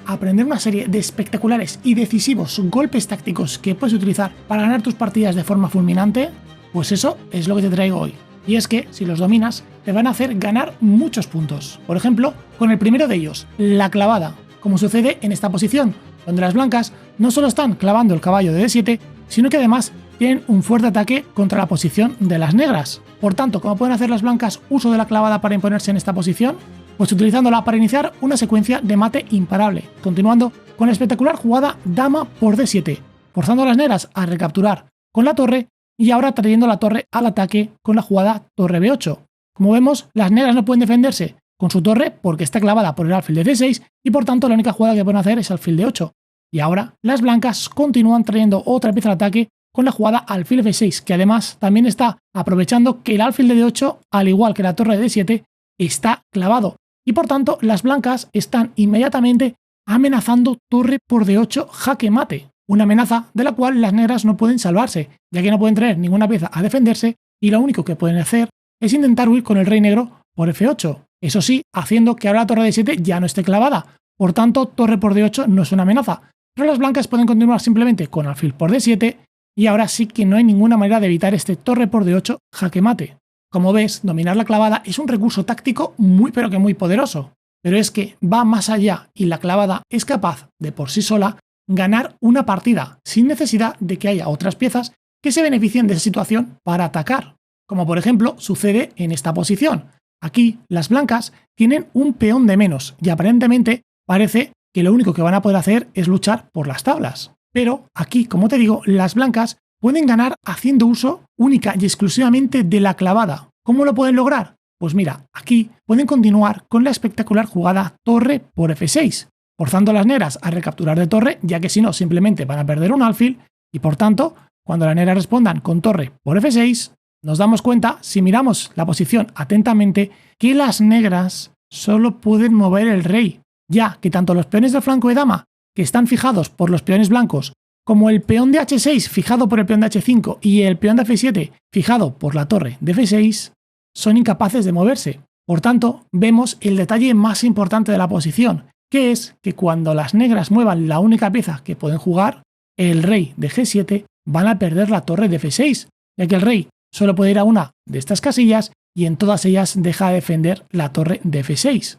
aprender una serie de espectaculares y decisivos golpes tácticos que puedes utilizar para ganar tus partidas de forma fulminante, pues eso es lo que te traigo hoy. Y es que, si los dominas, te van a hacer ganar muchos puntos. Por ejemplo, con el primero de ellos, la clavada, como sucede en esta posición, donde las blancas no solo están clavando el caballo de D7, sino que además tienen un fuerte ataque contra la posición de las negras. Por tanto, ¿cómo pueden hacer las blancas uso de la clavada para imponerse en esta posición? Pues utilizándola para iniciar una secuencia de mate imparable, continuando con la espectacular jugada dama por D7, forzando a las negras a recapturar con la torre y ahora trayendo la torre al ataque con la jugada torre B8. Como vemos, las negras no pueden defenderse con su torre porque está clavada por el alfil de C6 y por tanto la única jugada que pueden hacer es alfil de 8. Y ahora las blancas continúan trayendo otra pieza al ataque con la jugada alfil F6, que además también está aprovechando que el alfil de D8, al igual que la torre de D7, está clavado. Y por tanto las blancas están inmediatamente amenazando torre por D8 jaque mate. Una amenaza de la cual las negras no pueden salvarse, ya que no pueden traer ninguna pieza a defenderse y lo único que pueden hacer es intentar huir con el rey negro por F8. Eso sí, haciendo que ahora la torre de 7 ya no esté clavada. Por tanto, torre por D8 no es una amenaza. Pero las blancas pueden continuar simplemente con alfil por D7 y ahora sí que no hay ninguna manera de evitar este torre por D8 jaque mate. Como ves, dominar la clavada es un recurso táctico muy pero que muy poderoso. Pero es que va más allá y la clavada es capaz de por sí sola ganar una partida sin necesidad de que haya otras piezas que se beneficien de esa situación para atacar. Como por ejemplo sucede en esta posición. Aquí las blancas tienen un peón de menos y aparentemente parece que lo único que van a poder hacer es luchar por las tablas. Pero aquí, como te digo, las blancas pueden ganar haciendo uso única y exclusivamente de la clavada. ¿Cómo lo pueden lograr? Pues mira, aquí pueden continuar con la espectacular jugada torre por F6, forzando a las negras a recapturar de torre, ya que si no simplemente van a perder un alfil, y por tanto, cuando las negras respondan con torre por F6, nos damos cuenta, si miramos la posición atentamente, que las negras solo pueden mover el rey, ya que tanto los peones del flanco de dama, que están fijados por los peones blancos, como el peón de H6 fijado por el peón de H5 y el peón de F7 fijado por la torre de F6, son incapaces de moverse. Por tanto, vemos el detalle más importante de la posición, que es que cuando las negras muevan la única pieza que pueden jugar, el rey de G7, van a perder la torre de F6, ya que el rey solo puede ir a una de estas casillas y en todas ellas deja de defender la torre de F6.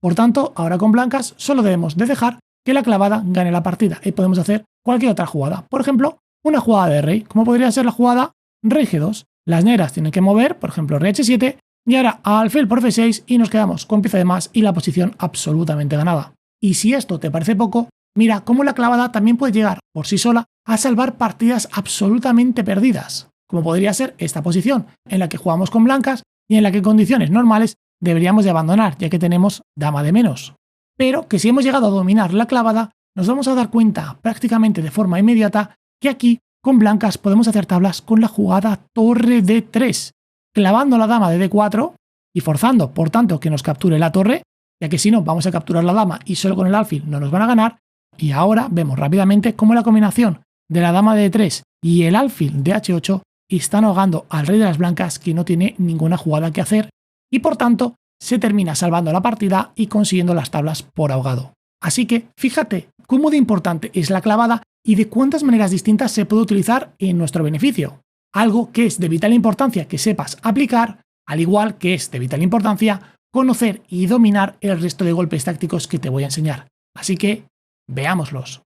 Por tanto, ahora con blancas solo debemos de dejar que la clavada gane la partida y podemos hacer cualquier otra jugada. Por ejemplo, una jugada de rey, como podría ser la jugada rey G2. Las negras tienen que mover, por ejemplo, rey H7 y ahora alfil por F6 y nos quedamos con pieza de más y la posición absolutamente ganada. Y si esto te parece poco, mira cómo la clavada también puede llegar por sí sola a salvar partidas absolutamente perdidas, como podría ser esta posición, en la que jugamos con blancas y en la que en condiciones normales deberíamos de abandonar, ya que tenemos dama de menos. Pero que si hemos llegado a dominar la clavada, nos vamos a dar cuenta prácticamente de forma inmediata que aquí con blancas podemos hacer tablas con la jugada torre D3, clavando la dama de D4 y forzando, por tanto, que nos capture la torre, ya que si no vamos a capturar la dama y solo con el alfil no nos van a ganar. Y ahora vemos rápidamente cómo la combinación de la dama de D3 y el alfil de H8 están ahogando al rey de las blancas, que no tiene ninguna jugada que hacer y por tanto se termina salvando la partida y consiguiendo las tablas por ahogado. Así que fíjate cómo de importante es la clavada y de cuántas maneras distintas se puede utilizar en nuestro beneficio. Algo que es de vital importancia que sepas aplicar, al igual que es de vital importancia conocer y dominar el resto de golpes tácticos que te voy a enseñar. Así que veámoslos.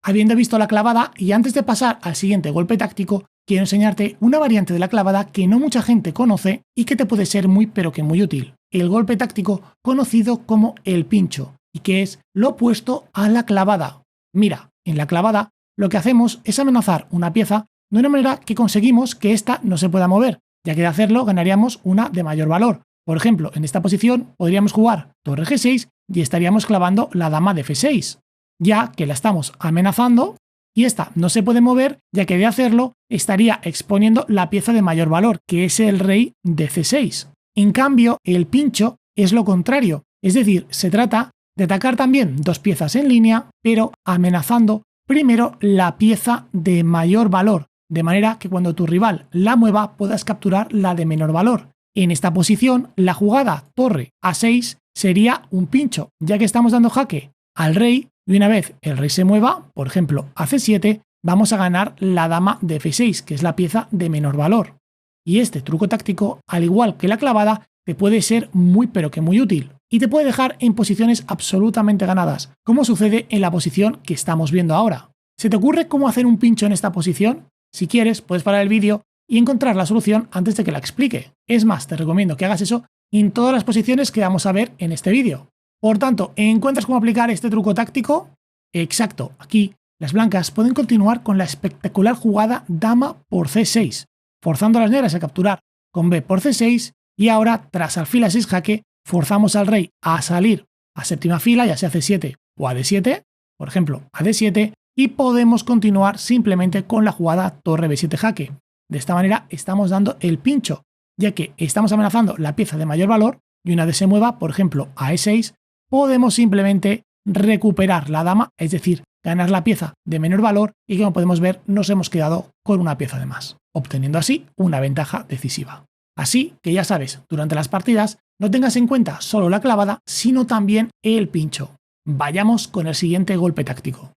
Habiendo visto la clavada y antes de pasar al siguiente golpe táctico, quiero enseñarte una variante de la clavada que no mucha gente conoce y que te puede ser muy pero que muy útil. El golpe táctico conocido como el pincho, y que es lo opuesto a la clavada. Mira, en la clavada lo que hacemos es amenazar una pieza de una manera que conseguimos que ésta no se pueda mover, ya que de hacerlo ganaríamos una de mayor valor. Por ejemplo, en esta posición podríamos jugar torre G6 y estaríamos clavando la dama de F6, ya que la estamos amenazando y esta no se puede mover, ya que de hacerlo estaría exponiendo la pieza de mayor valor, que es el rey de C6. En cambio, el pincho es lo contrario, es decir, se trata de atacar también dos piezas en línea, pero amenazando primero la pieza de mayor valor, de manera que cuando tu rival la mueva puedas capturar la de menor valor. En esta posición, la jugada torre A6 sería un pincho, ya que estamos dando jaque al rey y una vez el rey se mueva, por ejemplo a C7, vamos a ganar la dama de F6, que es la pieza de menor valor. Y este truco táctico, al igual que la clavada, te puede ser muy pero que muy útil y te puede dejar en posiciones absolutamente ganadas, como sucede en la posición que estamos viendo ahora. ¿Se te ocurre cómo hacer un pincho en esta posición? Si quieres, puedes parar el vídeo y encontrar la solución antes de que la explique. Es más, te recomiendo que hagas eso en todas las posiciones que vamos a ver en este vídeo. Por tanto, ¿encuentras cómo aplicar este truco táctico? Exacto, aquí las blancas pueden continuar con la espectacular jugada dama por C6, forzando a las negras a capturar con B por C6 y ahora, tras alfil a 6 jaque, forzamos al rey a salir a séptima fila, ya sea C7 o a D7, por ejemplo a D7, y podemos continuar simplemente con la jugada torre B7 jaque. De esta manera estamos dando el pincho, ya que estamos amenazando la pieza de mayor valor y una vez se mueva, por ejemplo a E6, podemos simplemente recuperar la dama, es decir, ganar la pieza de menor valor y como podemos ver nos hemos quedado con una pieza de más, obteniendo así una ventaja decisiva. Así que ya sabes, durante las partidas no tengas en cuenta solo la clavada, sino también el pincho. Vayamos con el siguiente golpe táctico.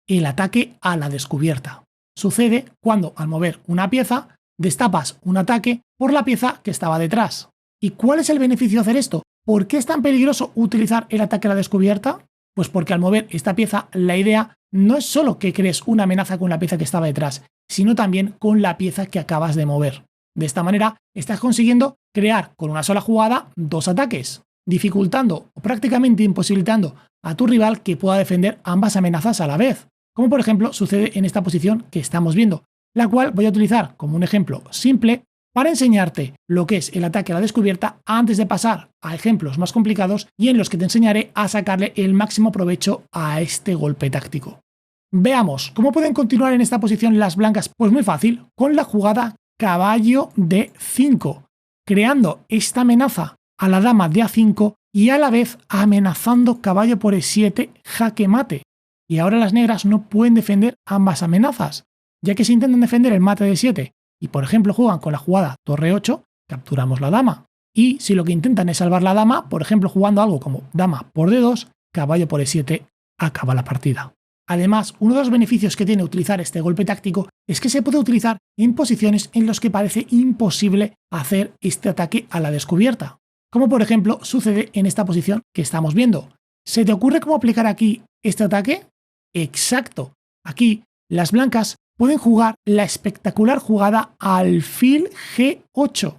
El ataque a la descubierta. Sucede cuando al mover una pieza destapas un ataque por la pieza que estaba detrás. ¿Y cuál es el beneficio de hacer esto? ¿Por qué es tan peligroso utilizar el ataque a la descubierta? Pues porque al mover esta pieza la idea no es solo que crees una amenaza con la pieza que estaba detrás, sino también con la pieza que acabas de mover. De esta manera estás consiguiendo crear con una sola jugada dos ataques, dificultando o prácticamente imposibilitando a tu rival que pueda defender ambas amenazas a la vez, como por ejemplo sucede en esta posición que estamos viendo, la cual voy a utilizar como un ejemplo simple para enseñarte lo que es el ataque a la descubierta antes de pasar a ejemplos más complicados y en los que te enseñaré a sacarle el máximo provecho a este golpe táctico. Veamos, ¿cómo pueden continuar en esta posición las blancas? Pues muy fácil, con la jugada caballo de A5, creando esta amenaza a la dama de A5 y a la vez amenazando caballo por E7 jaque mate. Y ahora las negras no pueden defender ambas amenazas, ya que si intentan defender el mate de 7 y por ejemplo juegan con la jugada torre 8, capturamos la dama. Y si lo que intentan es salvar la dama, por ejemplo jugando algo como dama por D2, caballo por E7, acaba la partida. Además, uno de los beneficios que tiene utilizar este golpe táctico es que se puede utilizar en posiciones en las que parece imposible hacer este ataque a la descubierta, como por ejemplo sucede en esta posición que estamos viendo. ¿Se te ocurre cómo aplicar aquí este ataque? Exacto. Aquí las blancas pueden jugar la espectacular jugada alfil G8,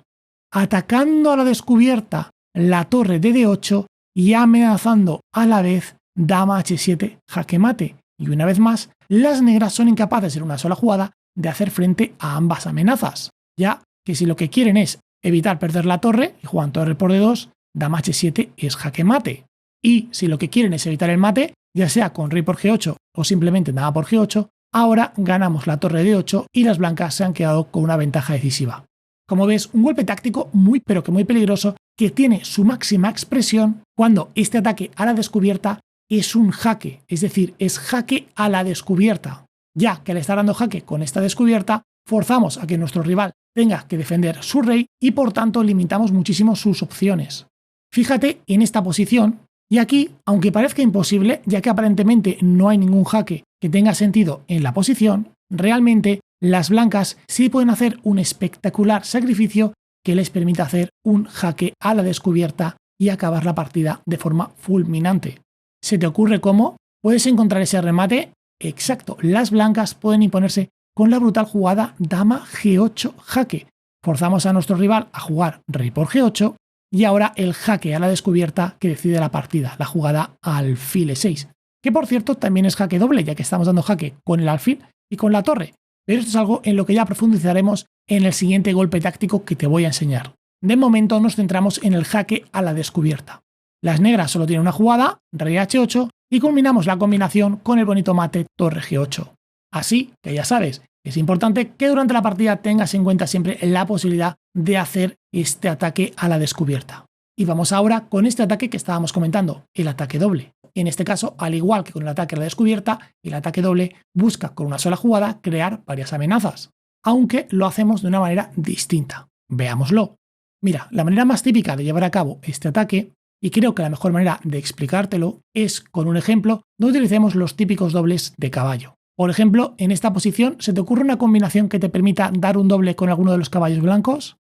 atacando a la descubierta la torre de D8 y amenazando a la vez dama H7 jaque mate. Y una vez más, las negras son incapaces en una sola jugada de hacer frente a ambas amenazas, ya que si lo que quieren es evitar perder la torre y juegan torre por D2, dama H7 es jaque mate. Y si lo que quieren es evitar el mate, ya sea con rey por G8 o simplemente dama por G8, ahora ganamos la torre de D8 y las blancas se han quedado con una ventaja decisiva. Como ves, un golpe táctico muy pero que muy peligroso que tiene su máxima expresión cuando este ataque a la descubierta es un jaque, es decir, es jaque a la descubierta, ya que al estar dando jaque con esta descubierta, forzamos a que nuestro rival tenga que defender su rey y por tanto limitamos muchísimo sus opciones. Fíjate en esta posición y aquí, aunque parezca imposible, ya que aparentemente no hay ningún jaque que tenga sentido en la posición, realmente las blancas sí pueden hacer un espectacular sacrificio que les permita hacer un jaque a la descubierta y acabar la partida de forma fulminante. ¿Se te ocurre cómo? ¿Puedes encontrar ese remate? Exacto, las blancas pueden imponerse con la brutal jugada dama G8 jaque. Forzamos a nuestro rival a jugar rey por G8 y ahora el jaque a la descubierta que decide la partida, la jugada alfil E6, que por cierto también es jaque doble, ya que estamos dando jaque con el alfil y con la torre, pero esto es algo en lo que ya profundizaremos en el siguiente golpe táctico que te voy a enseñar. De momento nos centramos en el jaque a la descubierta. Las negras solo tienen una jugada, rey H8, y culminamos la combinación con el bonito mate torre G8. Así que ya sabes, es importante que durante la partida tengas en cuenta siempre la posibilidad de hacer este ataque a la descubierta. Y vamos ahora con este ataque que estábamos comentando, el ataque doble. En este caso, al igual que con el ataque a la descubierta, el ataque doble busca con una sola jugada crear varias amenazas, aunque lo hacemos de una manera distinta. Veámoslo. Mira, la manera más típica de llevar a cabo este ataque, y creo que la mejor manera de explicártelo, es con un ejemplo donde utilicemos los típicos dobles de caballo. Por ejemplo, en esta posición, ¿se te ocurre una combinación que te permita dar un doble con alguno de los caballos blancos?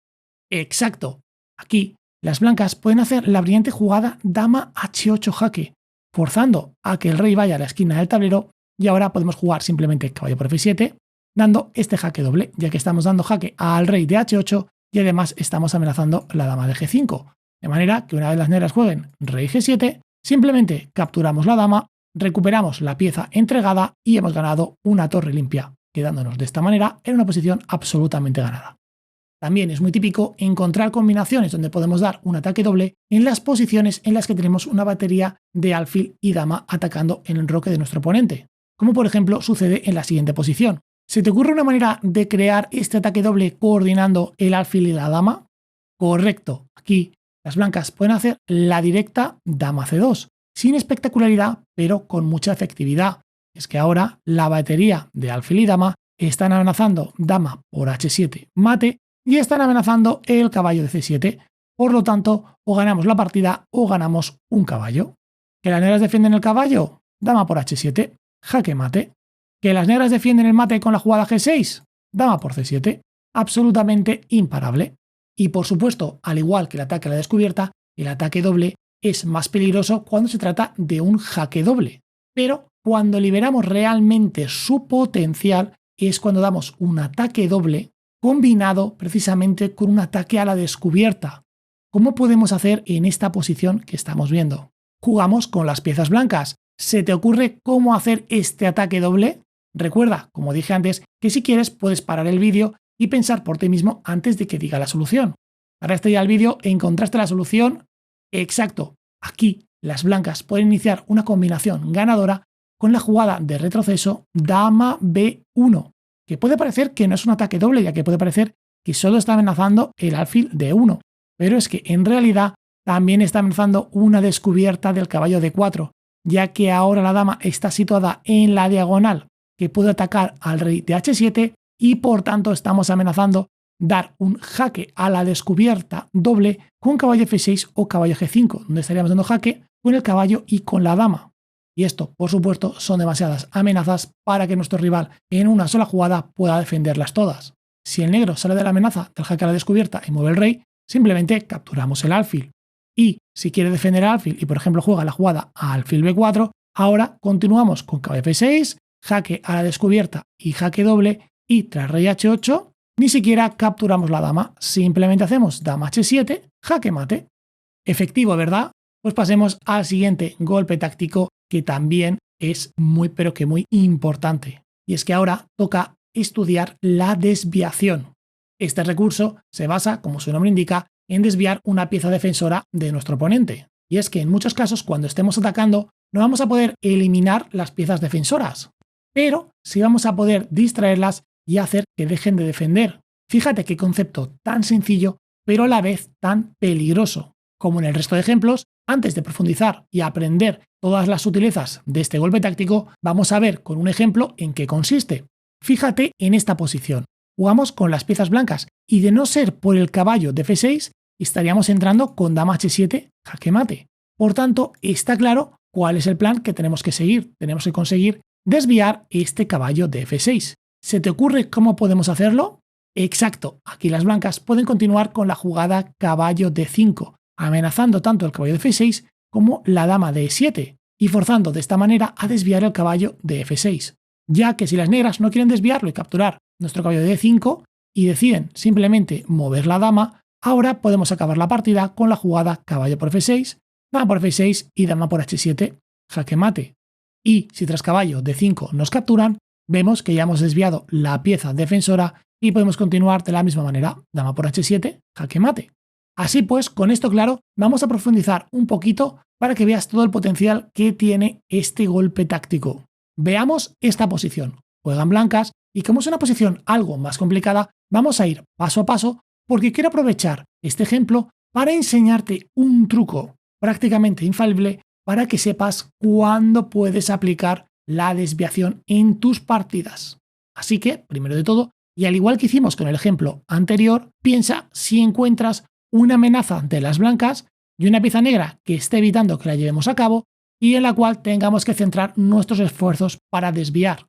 Exacto. Aquí, las blancas pueden hacer la brillante jugada dama h8 jaque, forzando a que el rey vaya a la esquina del tablero, y ahora podemos jugar simplemente caballo por f7, dando este jaque doble, ya que estamos dando jaque al rey de h8 y además estamos amenazando la dama de g5. De manera que una vez las negras jueguen rey g7, simplemente capturamos la dama, recuperamos la pieza entregada y hemos ganado una torre limpia, quedándonos de esta manera en una posición absolutamente ganada. También es muy típico encontrar combinaciones donde podemos dar un ataque doble en las posiciones en las que tenemos una batería de alfil y dama atacando en el enroque de nuestro oponente, como por ejemplo sucede en la siguiente posición. ¿Se te ocurre una manera de crear este ataque doble coordinando el alfil y la dama? Correcto, aquí las blancas pueden hacer la directa dama c2, sin espectacularidad, pero con mucha efectividad. Es que ahora la batería de alfil y dama están amenazando dama por h7 mate y están amenazando el caballo de c7. Por lo tanto, o ganamos la partida o ganamos un caballo. ¿Que las negras defienden el caballo? Dama por h7, jaque mate. ¿Que las negras defienden el mate con la jugada g6? Dama por c7, absolutamente imparable. Y por supuesto, al igual que el ataque a la descubierta, el ataque doble es más peligroso cuando se trata de un jaque doble. Pero cuando liberamos realmente su potencial es cuando damos un ataque doble combinado precisamente con un ataque a la descubierta. ¿Cómo podemos hacer en esta posición que estamos viendo? Jugamos con las piezas blancas. ¿Se te ocurre cómo hacer este ataque doble? Recuerda, como dije antes, que si quieres puedes parar el vídeo y pensar por ti mismo antes de que diga la solución. Paraste ya el vídeo e encontraste la solución. Exacto. Aquí las blancas pueden iniciar una combinación ganadora con la jugada de retroceso dama b1, que puede parecer que no es un ataque doble, ya que puede parecer que solo está amenazando el alfil de 1, pero es que en realidad también está amenazando una descubierta del caballo de 4, ya que ahora la dama está situada en la diagonal, que puede atacar al rey de h7 y por tanto estamos amenazando dar un jaque a la descubierta doble con caballo f6 o caballo g5, donde estaríamos dando jaque con el caballo y con la dama. Y esto, por supuesto, son demasiadas amenazas para que nuestro rival en una sola jugada pueda defenderlas todas. Si el negro sale de la amenaza del jaque a la descubierta y mueve el rey, simplemente capturamos el alfil. Y si quiere defender el alfil y por ejemplo juega la jugada a alfil b4, ahora continuamos con caballo f6, jaque a la descubierta y jaque doble, y tras rey h8 ni siquiera capturamos la dama, simplemente hacemos dama h7, jaque mate. Efectivo, ¿verdad? Pues pasemos al siguiente golpe táctico que también es muy pero que muy importante. Y es que ahora toca estudiar la desviación. Este recurso se basa, como su nombre indica, en desviar una pieza defensora de nuestro oponente. Y es que en muchos casos cuando estemos atacando no vamos a poder eliminar las piezas defensoras, pero sí vamos a poder distraerlas y hacer que dejen de defender. Fíjate qué concepto tan sencillo, pero a la vez tan peligroso. Como en el resto de ejemplos, antes de profundizar y aprender todas las sutilezas de este golpe táctico, vamos a ver con un ejemplo en qué consiste. Fíjate en esta posición. Jugamos con las piezas blancas y de no ser por el caballo de f6, estaríamos entrando con dama h7, jaque mate. Por tanto, está claro cuál es el plan que tenemos que seguir. Tenemos que conseguir desviar este caballo de f6. ¿Se te ocurre cómo podemos hacerlo? Exacto, aquí las blancas pueden continuar con la jugada caballo de 5, amenazando tanto el caballo de f6 como la dama de e7 y forzando de esta manera a desviar el caballo de f6, ya que si las negras no quieren desviarlo y capturar nuestro caballo de e5 y deciden simplemente mover la dama, ahora podemos acabar la partida con la jugada caballo por f6, dama por f6 y dama por h7, jaque mate. Y si tras caballo de 5 nos capturan, vemos que ya hemos desviado la pieza defensora y podemos continuar de la misma manera, dama por h7, jaque mate. Así pues, con esto claro, vamos a profundizar un poquito para que veas todo el potencial que tiene este golpe táctico. Veamos esta posición. Juegan blancas y como es una posición algo más complicada, vamos a ir paso a paso porque quiero aprovechar este ejemplo para enseñarte un truco prácticamente infalible para que sepas cuándo puedes aplicar la desviación en tus partidas. Así que, primero de todo, y al igual que hicimos con el ejemplo anterior, piensa si encuentras una amenaza de las blancas y una pieza negra que esté evitando que la llevemos a cabo y en la cual tengamos que centrar nuestros esfuerzos para desviar.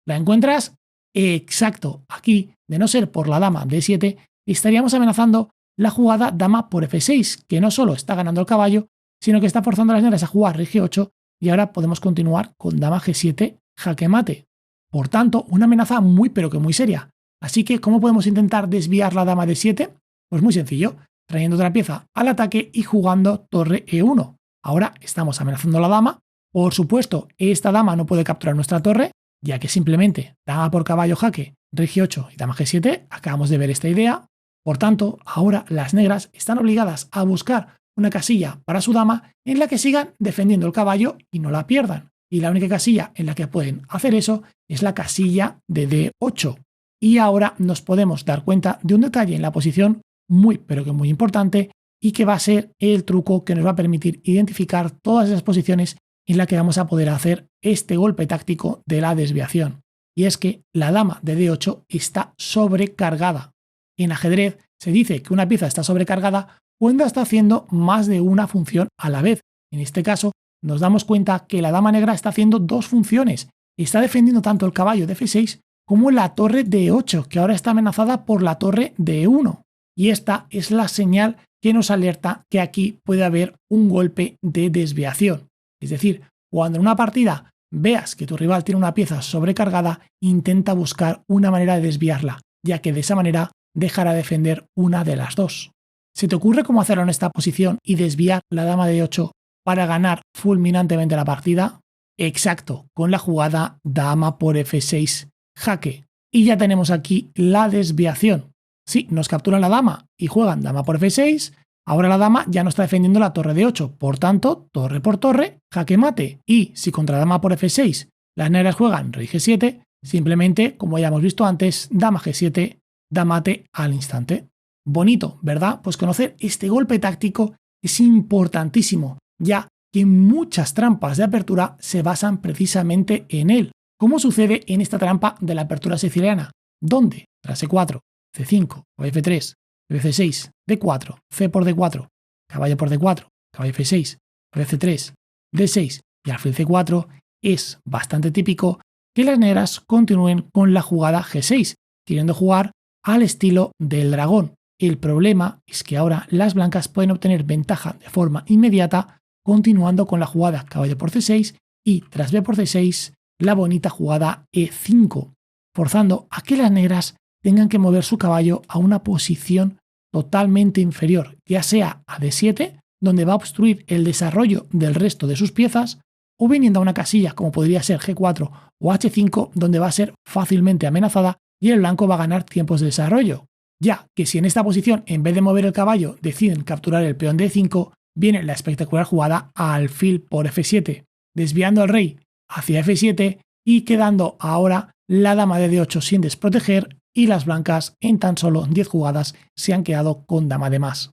¿La encuentras? Exacto, aquí, de no ser por la dama D7, estaríamos amenazando la jugada dama por F6, que no solo está ganando el caballo, sino que está forzando a las negras a jugar rey G8 y ahora podemos continuar con dama G7, jaque mate. Por tanto, una amenaza muy pero que muy seria. Así que, ¿cómo podemos intentar desviar la dama D7? Pues muy sencillo, trayendo otra pieza al ataque y jugando torre E1. Ahora estamos amenazando a la dama. Por supuesto, esta dama no puede capturar nuestra torre, ya que simplemente dama por caballo jaque, rey G8 y dama G7, acabamos de ver esta idea. Por tanto, ahora las negras están obligadas a buscar una casilla para su dama en la que sigan defendiendo el caballo y no la pierdan. Y la única casilla en la que pueden hacer eso es la casilla de D8. Y ahora nos podemos dar cuenta de un detalle en la posición muy pero que muy importante y que va a ser el truco que nos va a permitir identificar todas esas posiciones en las que vamos a poder hacer este golpe táctico de la desviación. Y es que la dama de D8 está sobrecargada. En ajedrez se dice que una pieza está sobrecargada cuando está haciendo más de una función a la vez. En este caso, nos damos cuenta que la dama negra está haciendo dos funciones. Está defendiendo tanto el caballo de F6 como la torre de E8, que ahora está amenazada por la torre de E1. Y esta es la señal que nos alerta que aquí puede haber un golpe de desviación. Es decir, cuando en una partida veas que tu rival tiene una pieza sobrecargada, intenta buscar una manera de desviarla, ya que de esa manera dejará defender una de las dos. ¿Se te ocurre cómo hacerlo en esta posición y desviar la dama de 8 para ganar fulminantemente la partida? Exacto, con la jugada dama por F6 jaque. Y ya tenemos aquí la desviación. Sí, nos capturan la dama y juegan dama por F6. Ahora la dama ya no está defendiendo la torre de 8, por tanto, torre por torre, jaque mate. Y si contra dama por F6 las negras juegan rey G7, simplemente, como ya hemos visto antes, dama G7, da mate al instante. Bonito, ¿verdad? Pues conocer este golpe táctico es importantísimo, ya que muchas trampas de apertura se basan precisamente en él, como sucede en esta trampa de la apertura siciliana, donde tras E4, C5 o F3, F6, D4, C por D4, caballo por D4, caballo F6, F3, D6 y alfil C4, es bastante típico que las negras continúen con la jugada G6, queriendo jugar al estilo del dragón. El problema es que ahora las blancas pueden obtener ventaja de forma inmediata continuando con la jugada caballo por C6 y tras B por C6 la bonita jugada E5, forzando a que las negras tengan que mover su caballo a una posición totalmente inferior, ya sea a D7, donde va a obstruir el desarrollo del resto de sus piezas, o viniendo a una casilla como podría ser G4 o H5, donde va a ser fácilmente amenazada y el blanco va a ganar tiempos de desarrollo. Ya que si en esta posición, en vez de mover el caballo, deciden capturar el peón de E5, viene la espectacular jugada alfil por F7, desviando al rey hacia F7 y quedando ahora la dama de D8 sin desproteger y las blancas en tan solo 10 jugadas se han quedado con dama de más.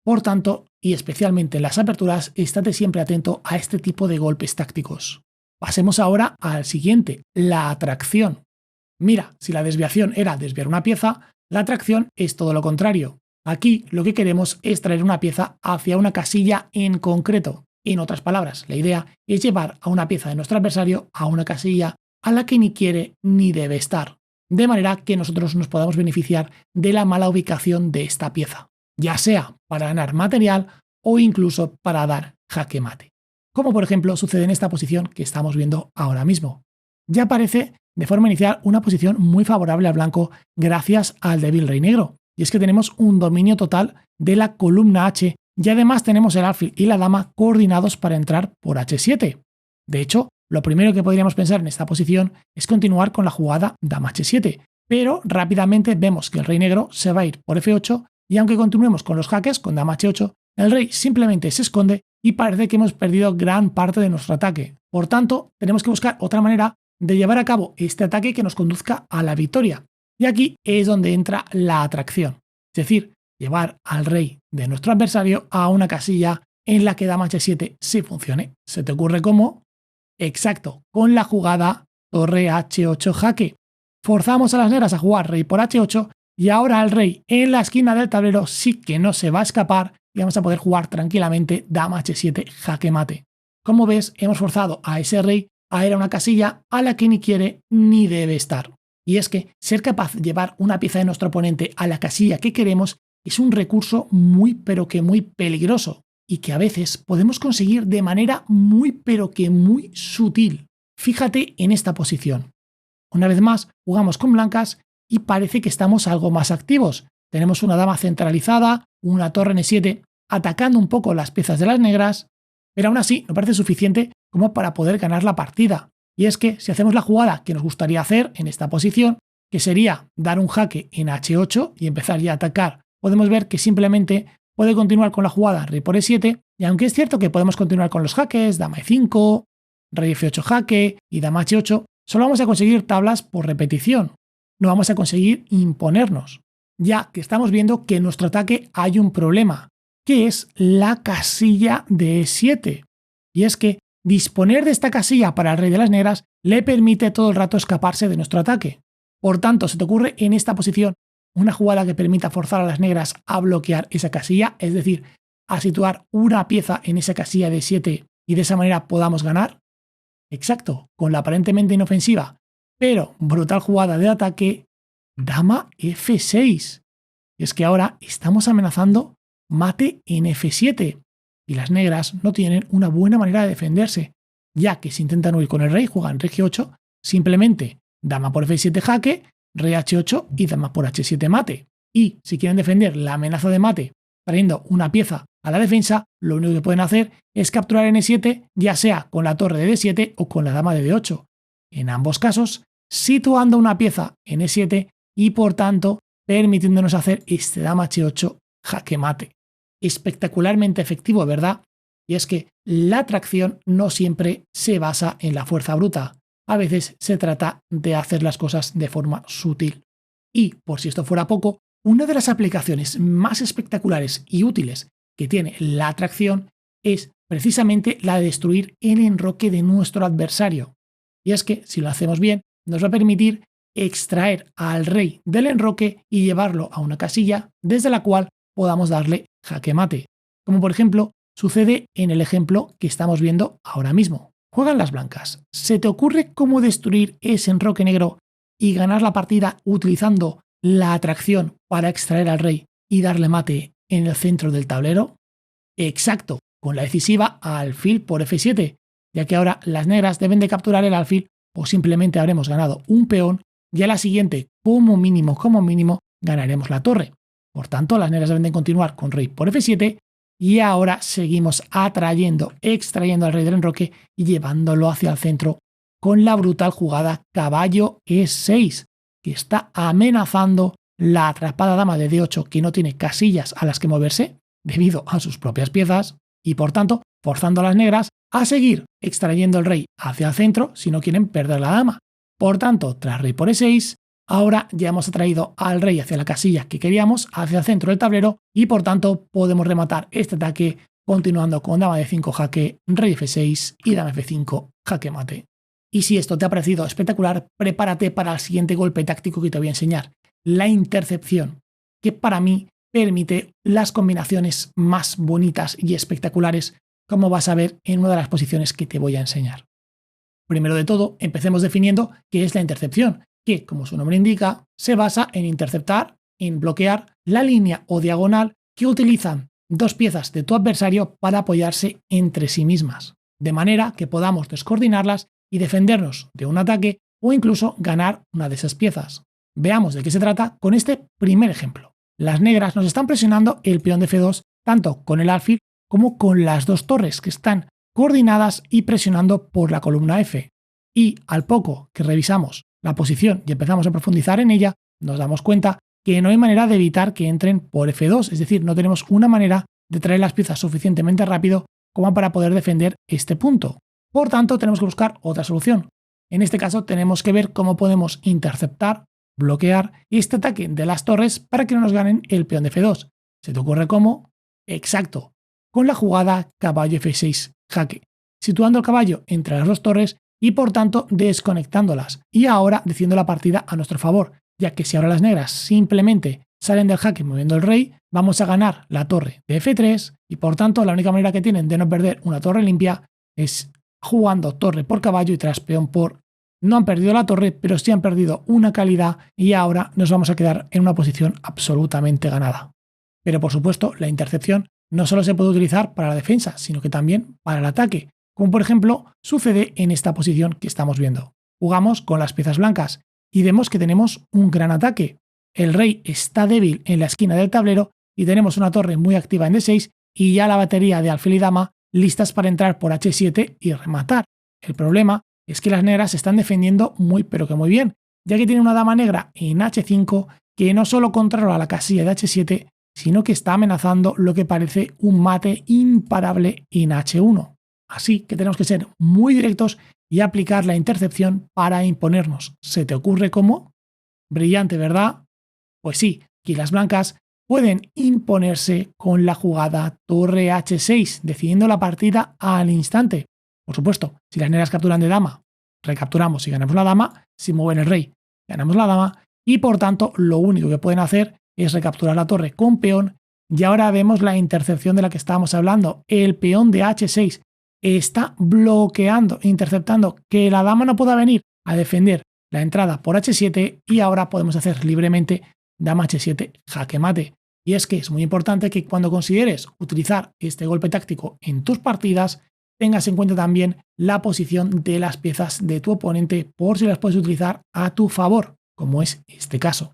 Por tanto, y especialmente en las aperturas, estate siempre atento a este tipo de golpes tácticos. Pasemos ahora al siguiente, la atracción. Mira, si la desviación era desviar una pieza, la atracción es todo lo contrario. Aquí lo que queremos es traer una pieza hacia una casilla en concreto. En otras palabras, la idea es llevar a una pieza de nuestro adversario a una casilla a la que ni quiere ni debe estar, de manera que nosotros nos podamos beneficiar de la mala ubicación de esta pieza, ya sea para ganar material o incluso para dar jaque mate, como por ejemplo sucede en esta posición que estamos viendo ahora mismo. Ya aparece de forma inicial una posición muy favorable al blanco gracias al débil rey negro, y es que tenemos un dominio total de la columna H y además tenemos el alfil y la dama coordinados para entrar por H7. De hecho, lo primero que podríamos pensar en esta posición es continuar con la jugada dama H7, pero rápidamente vemos que el rey negro se va a ir por F8 y aunque continuemos con los jaques con dama H8, el rey simplemente se esconde y parece que hemos perdido gran parte de nuestro ataque. Por tanto, tenemos que buscar otra manera de llevar a cabo este ataque que nos conduzca a la victoria. Y aquí es donde entra la atracción, es decir, llevar al rey de nuestro adversario a una casilla en la que dama H7 sí funcione. ¿Se te ocurre cómo? Exacto, con la jugada torre H8 jaque. Forzamos a las negras a jugar rey por H8 Y ahora el rey en la esquina del tablero sí que no se va a escapar y vamos a poder jugar tranquilamente dama h7 jaque mate. Como ves, hemos forzado a ese rey a ir a una casilla a la que ni quiere ni debe estar. Y es que ser capaz de llevar una pieza de nuestro oponente a la casilla que queremos es un recurso muy pero que muy peligroso y que a veces podemos conseguir de manera muy pero que muy sutil. Fíjate en esta posición. Una vez más, jugamos con blancas y parece que estamos algo más activos. Tenemos una dama centralizada, una torre n7 atacando un poco las piezas de las negras, pero aún así no parece suficiente como para poder ganar la partida. Y es que si hacemos la jugada que nos gustaría hacer en esta posición, que sería dar un jaque en h8 y empezar ya a atacar, podemos ver que simplemente puede continuar con la jugada rey por e7, y aunque es cierto que podemos continuar con los jaques, dama e5, rey f8 jaque y dama h8, solo vamos a conseguir tablas por repetición. No vamos a conseguir imponernos, ya que estamos viendo que en nuestro ataque hay un problema, que es la casilla de e7. Y es que disponer de esta casilla para el rey de las negras le permite todo el rato escaparse de nuestro ataque. Por tanto, se te ocurre en esta posición una jugada que permita forzar a las negras a bloquear esa casilla, es decir, a situar una pieza en esa casilla de e7 y de esa manera podamos ganar. Exacto, con la aparentemente inofensiva, pero brutal jugada de ataque, dama f6. Y es que ahora estamos amenazando mate en f7 y las negras no tienen una buena manera de defenderse, ya que si intentan huir con el rey juegan rey g8, simplemente dama por f7 jaque, rey h8 y dama por h7 mate. Y si quieren defender la amenaza de mate trayendo una pieza a la defensa, lo único que pueden hacer es capturar en e7, ya sea con la torre de d7 o con la dama de d8. En ambos casos, situando una pieza en e7 y por tanto permitiéndonos hacer este dama h8 jaque mate. Espectacularmente efectivo, ¿verdad? Y es que la tracción no siempre se basa en la fuerza bruta. A veces se trata de hacer las cosas de forma sutil. Y, por si esto fuera poco, una de las aplicaciones más espectaculares y útiles que tiene la atracción es precisamente la de destruir el enroque de nuestro adversario. Y es que, si lo hacemos bien, nos va a permitir extraer al rey del enroque y llevarlo a una casilla desde la cual podamos darle jaque mate, como por ejemplo sucede en el ejemplo que estamos viendo ahora mismo. Juegan las blancas. ¿Se te ocurre cómo destruir ese enroque negro y ganar la partida utilizando la atracción para extraer al rey y darle mate en el centro del tablero? Exacto, con la decisiva alfil por f7, ya que ahora las negras deben de capturar el alfil o simplemente habremos ganado un peón y a la siguiente, como mínimo, ganaremos la torre. Por tanto, las negras deben de continuar con rey por f7 y ahora seguimos extrayendo al rey del enroque y llevándolo hacia el centro con la brutal jugada caballo e6, que está amenazando la atrapada dama de d8 que no tiene casillas a las que moverse debido a sus propias piezas y por tanto forzando a las negras a seguir extrayendo el rey hacia el centro si no quieren perder la dama. Por tanto, tras rey por e6, ahora ya hemos atraído al rey hacia la casilla que queríamos, hacia el centro del tablero, y por tanto podemos rematar este ataque continuando con dama de 5 jaque, rey f6 y dama f5 jaque mate. Y si esto te ha parecido espectacular, prepárate para el siguiente golpe táctico que te voy a enseñar, la intercepción, que para mí permite las combinaciones más bonitas y espectaculares, como vas a ver en una de las posiciones que te voy a enseñar. Primero de todo, empecemos definiendo qué es la intercepción, que, como su nombre indica, se basa en interceptar, en bloquear la línea o diagonal que utilizan dos piezas de tu adversario para apoyarse entre sí mismas, de manera que podamos descoordinarlas y defendernos de un ataque o incluso ganar una de esas piezas. Veamos de qué se trata con este primer ejemplo. Las negras nos están presionando el peón de f2 tanto con el alfil como con las dos torres que están coordinadas y presionando por la columna F. Y al poco que revisamos la posición y empezamos a profundizar en ella, nos damos cuenta que no hay manera de evitar que entren por F2, es decir, no tenemos una manera de traer las piezas suficientemente rápido como para poder defender este punto. Por tanto, tenemos que buscar otra solución. En este caso, tenemos que ver cómo podemos interceptar, bloquear este ataque de las torres para que no nos ganen el peón de F2. ¿Se te ocurre cómo? Exacto, con la jugada caballo F6 jaque, situando el caballo entre las dos torres y por tanto desconectándolas y ahora decidiendo la partida a nuestro favor, ya que si ahora las negras simplemente salen del jaque moviendo el rey, vamos a ganar la torre de F3 y por tanto la única manera que tienen de no perder una torre limpia es jugando torre por caballo y tras peón por... No han perdido la torre, pero sí han perdido una calidad y ahora nos vamos a quedar en una posición absolutamente ganada. Pero por supuesto, la intercepción no solo se puede utilizar para la defensa, sino que también para el ataque, como por ejemplo sucede en esta posición que estamos viendo. Jugamos con las piezas blancas y vemos que tenemos un gran ataque. El rey está débil en la esquina del tablero y tenemos una torre muy activa en D6 y ya la batería de alfil y dama listas para entrar por H7 y rematar. El problema es que las negras se están defendiendo muy pero que muy bien, ya que tiene una dama negra en H5 que no solo controla la casilla de H7, sino que está amenazando lo que parece un mate imparable en H1. Así que tenemos que ser muy directos y aplicar la intercepción para imponernos. ¿Se te ocurre cómo? Brillante, ¿verdad? Pues sí, aquí las blancas pueden imponerse con la jugada torre H6, decidiendo la partida al instante. Por supuesto, si las negras capturan de dama, recapturamos y ganamos la dama. Si mueven el rey, ganamos la dama. Y por tanto, lo único que pueden hacer es recapturar la torre con peón. Y ahora vemos la intercepción de la que estábamos hablando. El peón de H6 está bloqueando, interceptando que la dama no pueda venir a defender la entrada por H7 y ahora podemos hacer libremente dama H7 jaque mate. Y es que es muy importante que cuando consideres utilizar este golpe táctico en tus partidas, tengas en cuenta también la posición de las piezas de tu oponente por si las puedes utilizar a tu favor, como es este caso.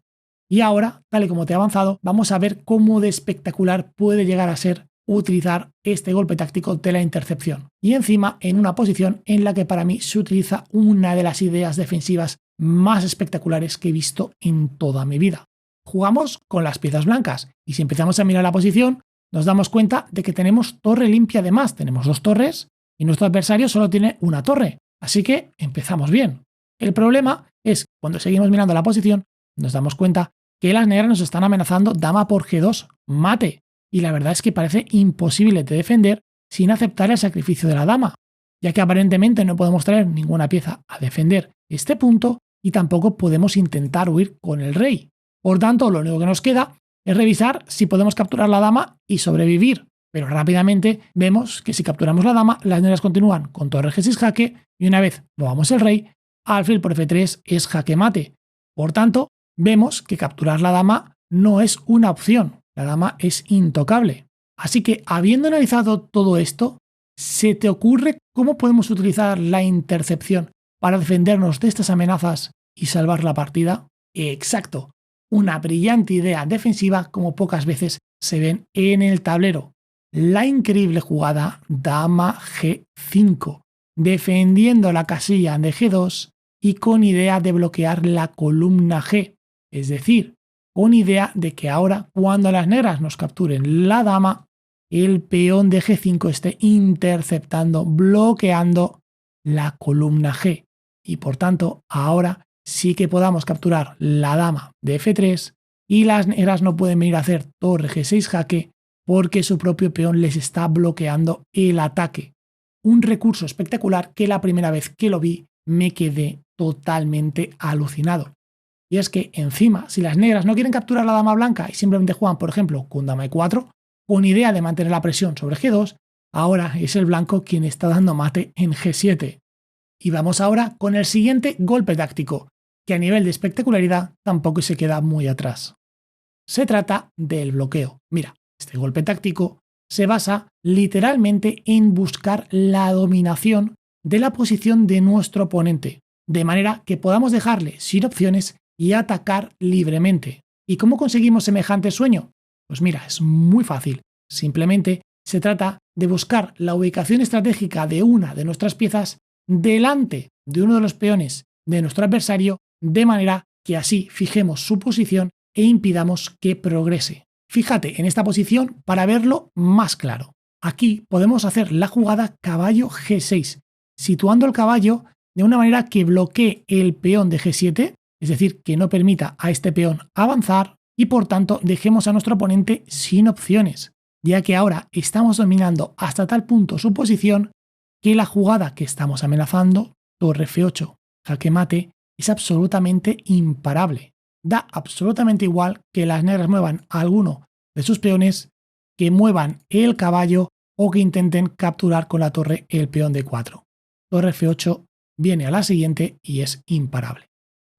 Y ahora, tal y como te he avanzado, vamos a ver cómo de espectacular puede llegar a ser utilizar este golpe táctico de la intercepción. Y encima en una posición en la que para mí se utiliza una de las ideas defensivas más espectaculares que he visto en toda mi vida. Jugamos con las piezas blancas y si empezamos a mirar la posición, nos damos cuenta de que tenemos torre limpia además. Tenemos dos torres y nuestro adversario solo tiene una torre. Así que empezamos bien. El problema es que cuando seguimos mirando la posición, nos damos cuenta que las negras nos están amenazando dama por G2, mate. Y la verdad es que parece imposible de defender sin aceptar el sacrificio de la dama, ya que aparentemente no podemos traer ninguna pieza a defender este punto y tampoco podemos intentar huir con el rey. Por tanto, lo único que nos queda es revisar si podemos capturar la dama y sobrevivir. Pero rápidamente vemos que si capturamos la dama, las negras continúan con torre G6 jaque y una vez movamos el rey, alfil por F3 es jaque mate. Por tanto, vemos que capturar la dama no es una opción. La dama es intocable. Así que, habiendo analizado todo esto, ¿se te ocurre cómo podemos utilizar la intercepción para defendernos de estas amenazas y salvar la partida? Exacto, una brillante idea defensiva como pocas veces se ven en el tablero. La increíble jugada dama G5, defendiendo la casilla de G2 y con idea de bloquear la columna G, es decir, con idea de que ahora cuando las negras nos capturen la dama, el peón de G5 esté interceptando, bloqueando la columna G y por tanto ahora sí que podamos capturar la dama de F3 y las negras no pueden venir a hacer torre G6 jaque porque su propio peón les está bloqueando el ataque. Un recurso espectacular que la primera vez que lo vi me quedé totalmente alucinado. Y es que encima, si las negras no quieren capturar la dama blanca y simplemente juegan, por ejemplo, con dama E4, con idea de mantener la presión sobre G2, ahora es el blanco quien está dando mate en G7. Y vamos ahora con el siguiente golpe táctico, que a nivel de espectacularidad tampoco se queda muy atrás. Se trata del bloqueo. Mira, este golpe táctico se basa literalmente en buscar la dominación de la posición de nuestro oponente, de manera que podamos dejarle sin opciones y atacar libremente. ¿Y cómo conseguimos semejante sueño? Pues mira, es muy fácil. Simplemente se trata de buscar la ubicación estratégica de una de nuestras piezas delante de uno de los peones de nuestro adversario, de manera que así fijemos su posición e impidamos que progrese. Fíjate en esta posición para verlo más claro. Aquí podemos hacer la jugada caballo G6, situando el caballo de una manera que bloquee el peón de G7, es decir, que no permita a este peón avanzar y por tanto dejemos a nuestro oponente sin opciones, ya que ahora estamos dominando hasta tal punto su posición que la jugada que estamos amenazando, torre F8, jaque mate, es absolutamente imparable. Da absolutamente igual que las negras muevan a alguno de sus peones, que muevan el caballo o que intenten capturar con la torre el peón de 4. Torre F8 viene a la siguiente y es imparable.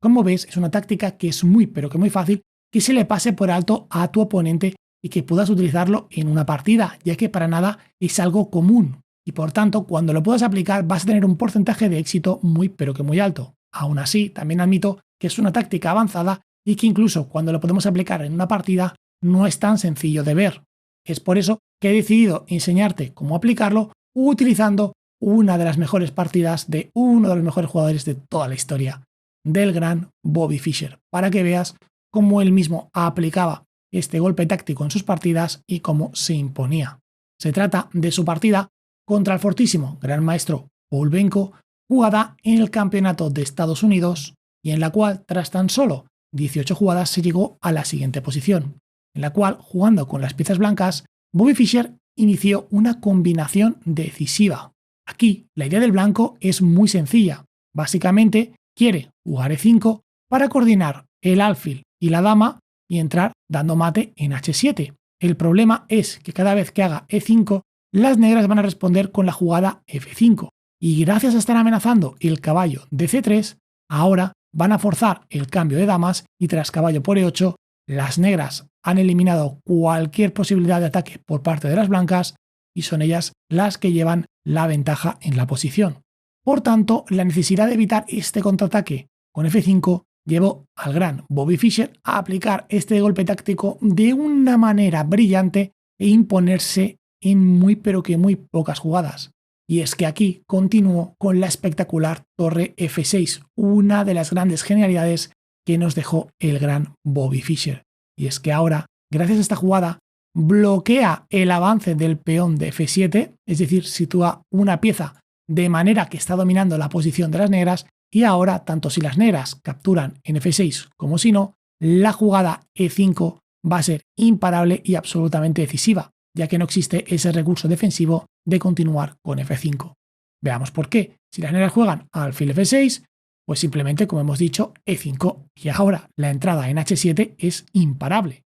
Como ves, es una táctica que es muy pero que muy fácil que se le pase por alto a tu oponente y que puedas utilizarlo en una partida, ya que para nada es algo común y por tanto cuando lo puedas aplicar vas a tener un porcentaje de éxito muy pero que muy alto. Aún así, también admito que es una táctica avanzada y que incluso cuando lo podemos aplicar en una partida no es tan sencillo de ver. Es por eso que he decidido enseñarte cómo aplicarlo utilizando una de las mejores partidas de uno de los mejores jugadores de toda la historia, del gran Bobby Fischer, para que veas cómo él mismo aplicaba este golpe táctico en sus partidas y cómo se imponía. Se trata de su partida contra el fortísimo gran maestro Poulenko, jugada en el Campeonato de Estados Unidos y en la cual tras tan solo 18 jugadas se llegó a la siguiente posición, en la cual, jugando con las piezas blancas, Bobby Fischer inició una combinación decisiva. Aquí la idea del blanco es muy sencilla. Básicamente quiere jugar E5 para coordinar el alfil y la dama y entrar dando mate en H7. El problema es que cada vez que haga E5, las negras van a responder con la jugada F5. Y gracias a estar amenazando el caballo de C3, ahora van a forzar el cambio de damas y tras caballo por E8, las negras han eliminado cualquier posibilidad de ataque por parte de las blancas y son ellas las que llevan la ventaja en la posición. Por tanto, la necesidad de evitar este contraataque con F5 llevó al gran Bobby Fischer a aplicar este golpe táctico de una manera brillante e imponerse en muy pero que muy pocas jugadas. Y es que aquí continúo con la espectacular torre F6, una de las grandes genialidades que nos dejó el gran Bobby Fischer. Y es que ahora, gracias a esta jugada, bloquea el avance del peón de F7, es decir, sitúa una pieza de manera que está dominando la posición de las negras y ahora, tanto si las negras capturan en F6 como si no, la jugada E5 va a ser imparable y absolutamente decisiva, ya que no existe ese recurso defensivo de continuar con F5. Veamos por qué. Si las negras juegan alfil F6, pues simplemente, como hemos dicho, E5 y ahora la entrada en H7 es imparable.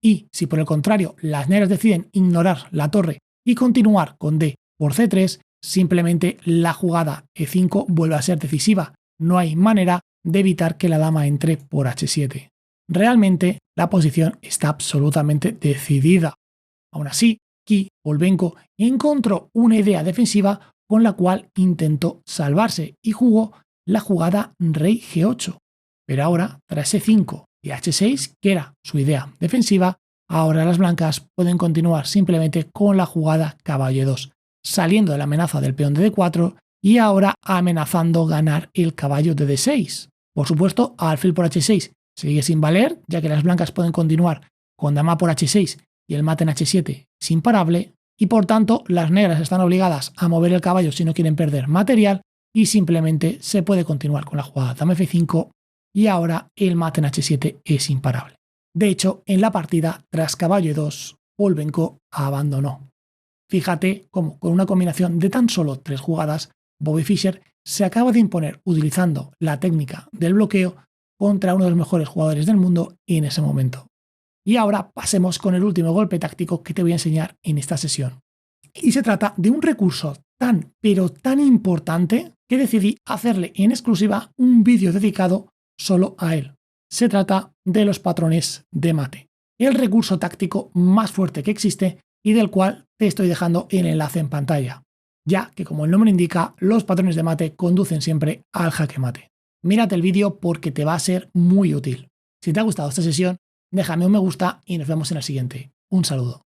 Y si por el contrario las negras deciden ignorar la torre y continuar con D por C3, simplemente la jugada E5 vuelve a ser decisiva. No hay manera de evitar que la dama entre por H7. Realmente la posición está absolutamente decidida. Aún así, aquí Poulenko encontró una idea defensiva con la cual intentó salvarse y jugó la jugada rey G8. Pero ahora, tras E5 y H6, que era su idea defensiva, ahora las blancas pueden continuar simplemente con la jugada caballo 2, saliendo de la amenaza del peón de D4 y ahora amenazando ganar el caballo de D6. Por supuesto, alfil por H6 sigue sin valer, ya que las blancas pueden continuar con dama por H6 y el mate en H7 es imparable, y por tanto las negras están obligadas a mover el caballo si no quieren perder material y simplemente se puede continuar con la jugada dama F5 y ahora el mate en H7 es imparable. De hecho, en la partida, tras caballo 2, Poulenko abandonó. Fíjate cómo con una combinación de tan solo 3 jugadas, Bobby Fischer se acaba de imponer utilizando la técnica del bloqueo contra uno de los mejores jugadores del mundo en ese momento. Y ahora pasemos con el último golpe táctico que te voy a enseñar en esta sesión. Y se trata de un recurso tan pero tan importante que decidí hacerle en exclusiva un vídeo dedicado solo a él. Se trata de los patrones de mate, el recurso táctico más fuerte que existe y del cual te estoy dejando el enlace en pantalla, ya que como el nombre indica, los patrones de mate conducen siempre al jaque mate. Mírate el vídeo porque te va a ser muy útil. Si te ha gustado esta sesión, déjame un me gusta y nos vemos en la siguiente. Un saludo.